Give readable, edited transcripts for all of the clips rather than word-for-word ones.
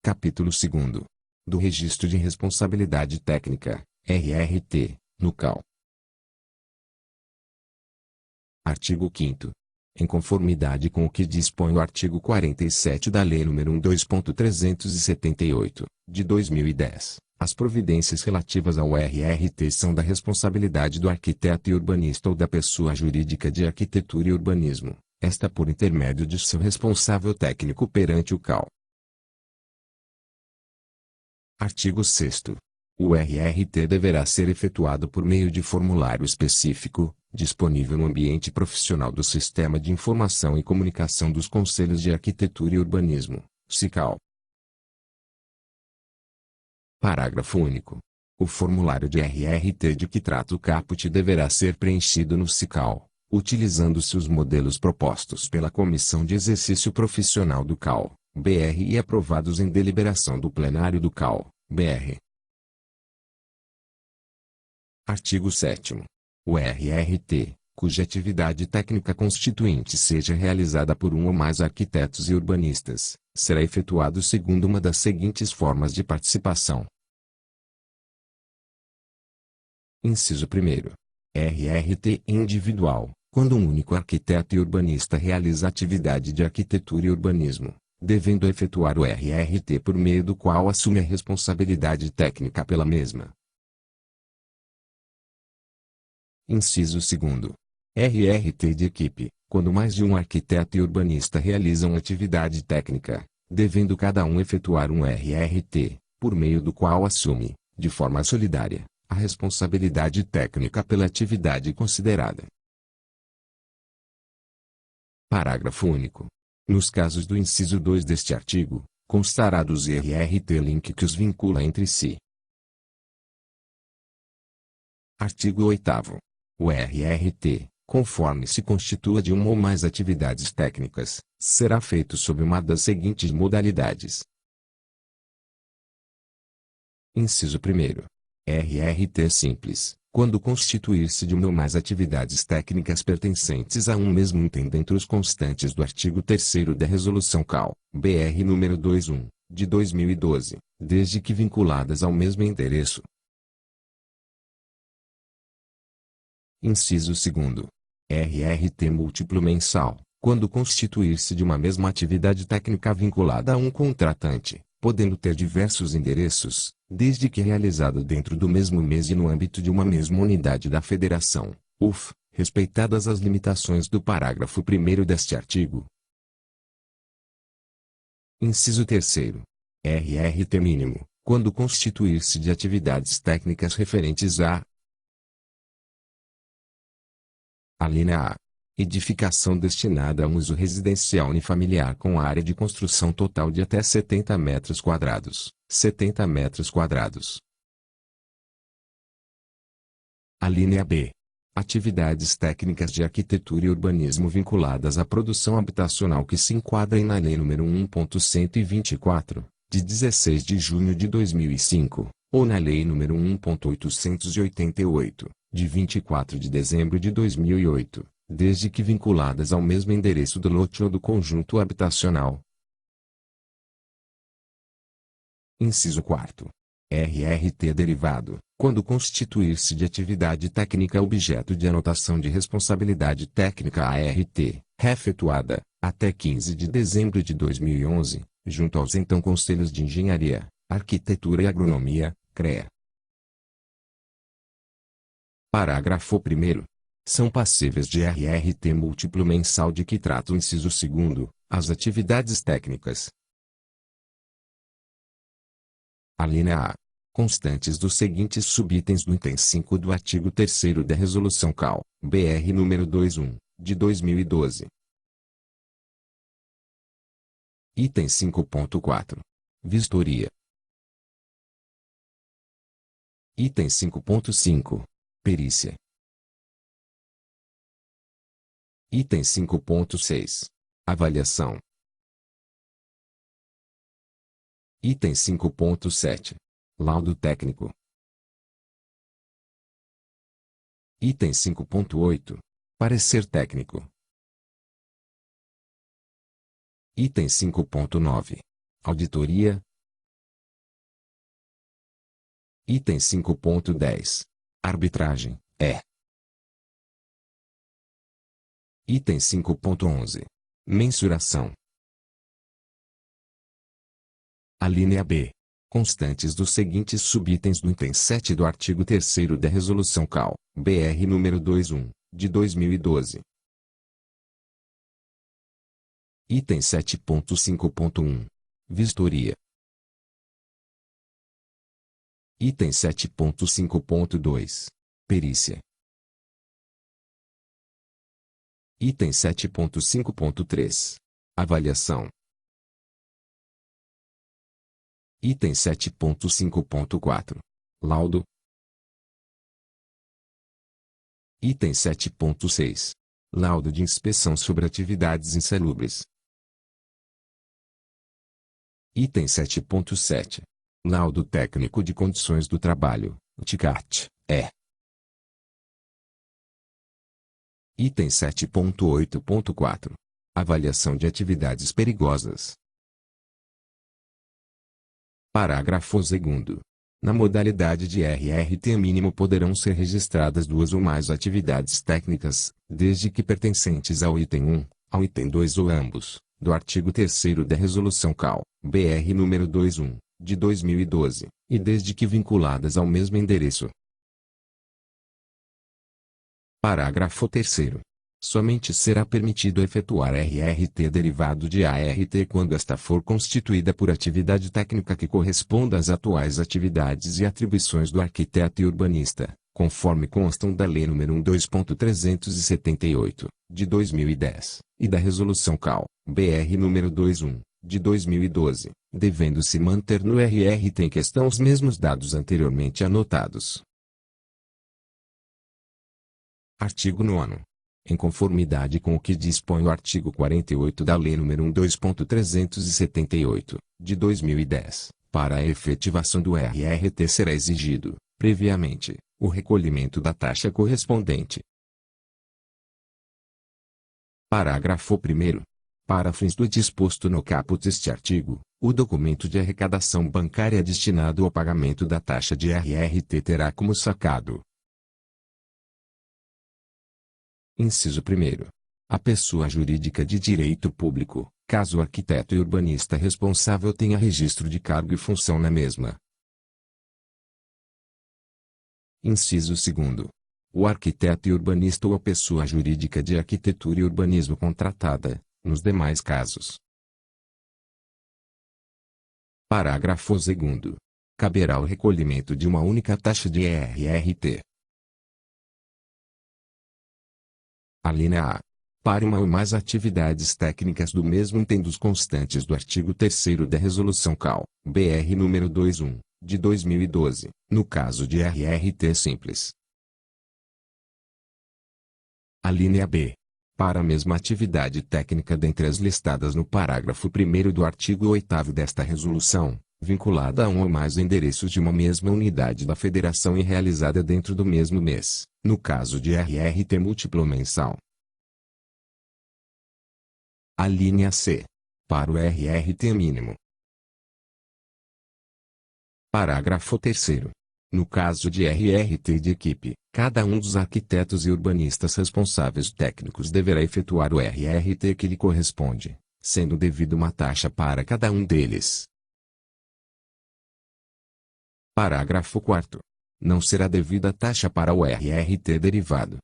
Capítulo 2º. Do Registro de Responsabilidade Técnica, RRT, no CAL. Artigo 5º. Em conformidade com o que dispõe o artigo 47 da Lei nº 12.378, de 2010, as providências relativas ao RRT são da responsabilidade do arquiteto e urbanista ou da pessoa jurídica de arquitetura e urbanismo, esta por intermédio de seu responsável técnico perante o CAL. Artigo 6º. O RRT deverá ser efetuado por meio de formulário específico, disponível no ambiente profissional do Sistema de Informação e Comunicação dos Conselhos de Arquitetura e Urbanismo, SICAL. Parágrafo único. O formulário de RRT de que trata o caput deverá ser preenchido no SICAL, utilizando-se os modelos propostos pela Comissão de Exercício Profissional do CAL, BR e aprovados em deliberação do plenário do CAL, BR. Artigo 7º. O RRT, cuja atividade técnica constituinte seja realizada por um ou mais arquitetos e urbanistas, será efetuado segundo uma das seguintes formas de participação. Inciso 1º. RRT individual, quando um único arquiteto e urbanista realiza atividade de arquitetura e urbanismo, devendo efetuar o RRT por meio do qual assume a responsabilidade técnica pela mesma. Inciso 2º. RRT de equipe, quando mais de um arquiteto e urbanista realizam atividade técnica, devendo cada um efetuar um RRT, por meio do qual assume, de forma solidária, a responsabilidade técnica pela atividade considerada. Parágrafo único. Nos casos do inciso 2 deste artigo, constará dos RRT link que os vincula entre si. Artigo 8º. O RRT, conforme se constitua de uma ou mais atividades técnicas, será feito sob uma das seguintes modalidades. Inciso 1º. RRT simples, quando constituir-se de uma ou mais atividades técnicas pertencentes a um mesmo item dentre os constantes do artigo 3º da Resolução CAL, BR nº 21, de 2012, desde que vinculadas ao mesmo endereço. Inciso 2º. RRT múltiplo mensal, quando constituir-se de uma mesma atividade técnica vinculada a um contratante, podendo ter diversos endereços, desde que realizada dentro do mesmo mês e no âmbito de uma mesma unidade da Federação, UF, respeitadas as limitações do parágrafo 1º deste artigo. Inciso 3º. RRT mínimo, quando constituir-se de atividades técnicas referentes a: Alínea A. Edificação destinada a um uso residencial unifamiliar com área de construção total de até 70 metros quadrados. 70 metros quadrados. Alínea B. Atividades técnicas de arquitetura e urbanismo vinculadas à produção habitacional que se enquadrem na Lei nº 1.124, de 16 de junho de 2005, ou na Lei nº 1.888, de 24 de dezembro de 2008, desde que vinculadas ao mesmo endereço do lote ou do conjunto habitacional. Inciso 4º. RRT derivado, quando constituir-se de atividade técnica objeto de anotação de responsabilidade técnica ART, efetuada, até 15 de dezembro de 2011, junto aos então Conselhos de Engenharia, Arquitetura e Agronomia, CREA. Parágrafo 1º. São passíveis de RRT múltiplo mensal de que trata o inciso 2º, as atividades técnicas. Alínea A. Constantes dos seguintes subitens do item 5 do artigo 3º da Resolução CAL, BR nº 21, de 2012. Item 5.4. Vistoria. Item 5.5. Perícia. Item 5.6. Avaliação. Item 5.7. Laudo técnico. Item 5.8. Parecer técnico. Item 5.9. Auditoria. Item 5.10. Arbitragem, é. Item 5.11. Mensuração. Alínea B. Constantes dos seguintes subitens do item 7 do artigo 3º da Resolução CAL, BR nº 21, de 2012. Item 7.5.1. Vistoria. Item 7.5.2. Perícia. Item 7.5.3. Avaliação. Item 7.5.4. Laudo. Item 7.6. Laudo de inspeção sobre atividades insalubres. Item 7.7. Laudo técnico de condições do trabalho, TCAT, é. Item 7.8.4. Avaliação de atividades perigosas. Parágrafo 2º. Na modalidade de RRT mínimo poderão ser registradas 2 ou mais atividades técnicas, desde que pertencentes ao item 1, ao item 2 ou ambos, do artigo 3º da Resolução CAL, BR nº 21, de 2012, e desde que vinculadas ao mesmo endereço. Parágrafo 3º. Somente será permitido efetuar RRT derivado de ART quando esta for constituída por atividade técnica que corresponda às atuais atividades e atribuições do arquiteto e urbanista, conforme constam da Lei nº 12.378, de 2010, e da Resolução CAL, BR nº 21, de 2012, devendo-se manter no RRT em questão os mesmos dados anteriormente anotados. Artigo 9º. Em conformidade com o que dispõe o artigo 48 da Lei nº 12.378, de 2010, para a efetivação do RRT será exigido, previamente, o recolhimento da taxa correspondente. Parágrafo 1º. Para fins do disposto no caput deste artigo, o documento de arrecadação bancária destinado ao pagamento da taxa de RRT terá como sacado. Inciso 1º. A pessoa jurídica de direito público, caso o arquiteto e urbanista responsável tenha registro de cargo e função na mesma. Inciso 2º. O arquiteto e urbanista ou a pessoa jurídica de arquitetura e urbanismo contratada, nos demais casos. Parágrafo 2º. Caberá o recolhimento de uma única taxa de RRT. Alínea A. Para uma ou mais atividades técnicas do mesmo entendo os constantes do artigo 3º da Resolução CAL, BR nº 21, de 2012, no caso de RRT simples. Alínea B. Para a mesma atividade técnica dentre as listadas no parágrafo 1º do artigo 8º desta resolução, vinculada a um ou mais endereços de uma mesma unidade da federação e realizada dentro do mesmo mês, no caso de RRT múltiplo mensal. Alínea C. Para o RRT mínimo. Parágrafo 3º. No caso de RRT de equipe, cada um dos arquitetos e urbanistas responsáveis técnicos deverá efetuar o RRT que lhe corresponde, sendo devida uma taxa para cada um deles. Parágrafo 4º. Não será devida taxa para o RRT derivado.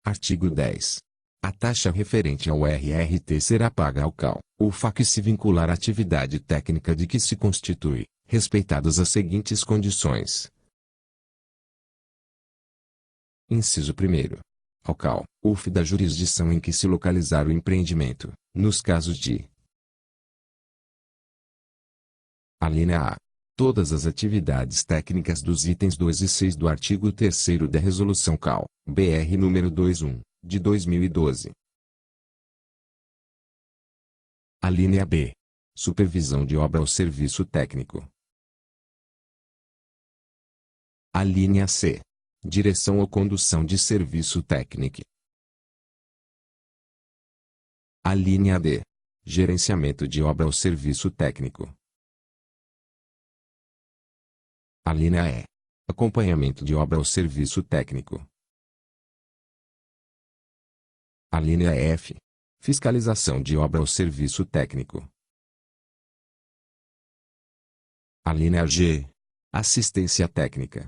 Artigo 10. A taxa referente ao RRT será paga ao CAL, ou FAC se vincular à atividade técnica de que se constitui, respeitadas as seguintes condições. Inciso 1º. Ao CAL, UF da jurisdição em que se localizar o empreendimento, nos casos de alínea A. Todas as atividades técnicas dos itens 2 e 6 do artigo 3º da Resolução CAL, BR nº 21, de 2012. Alínea B. Supervisão de obra ou serviço técnico. Alínea C. Direção ou condução de serviço técnico. Alínea D. Gerenciamento de obra ou serviço técnico. A linha E. Acompanhamento de obra ou serviço técnico. A linha F. Fiscalização de obra ou serviço técnico. A linha G. Assistência técnica.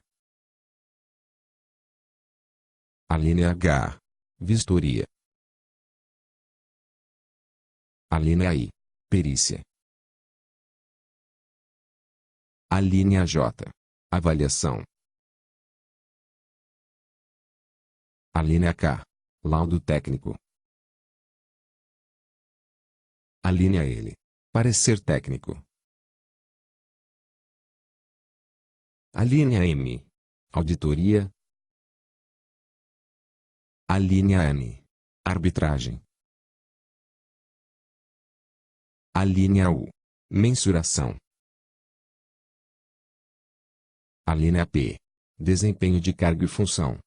A linha H. Vistoria. A linha I. Perícia. A linha J. Avaliação. A linha K. Laudo técnico. A linha L. Parecer técnico. A linha M. Auditoria. A linha N. Arbitragem. A linha U. Mensuração. A linha P. Desempenho de cargo e função.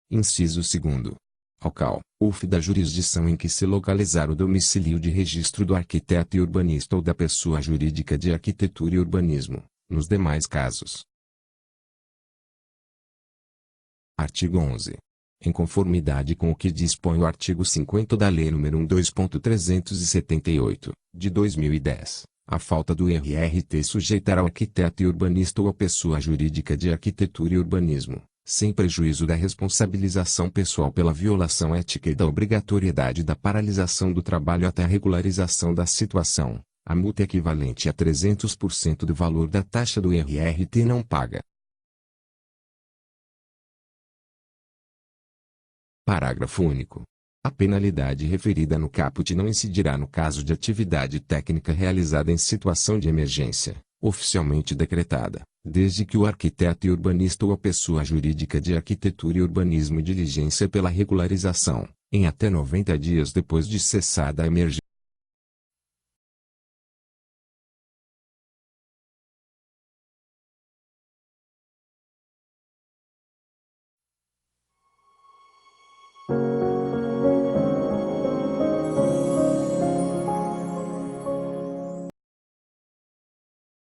Inciso 2º. Local, UF da jurisdição em que se localizar o domicílio de registro do arquiteto e urbanista ou da pessoa jurídica de arquitetura e urbanismo, nos demais casos. Artigo 11. Em conformidade com o que dispõe o artigo 50 da Lei nº 12.378, de 2010, a falta do RRT sujeitará o arquiteto e urbanista ou a pessoa jurídica de arquitetura e urbanismo, sem prejuízo da responsabilização pessoal pela violação ética e da obrigatoriedade da paralisação do trabalho até a regularização da situação, a multa equivalente a 300% do valor da taxa do RRT não paga. Parágrafo único. A penalidade referida no caput não incidirá no caso de atividade técnica realizada em situação de emergência, oficialmente decretada, desde que o arquiteto e urbanista ou a pessoa jurídica de arquitetura e urbanismo diligência pela regularização, em até 90 dias depois de cessada a emergência.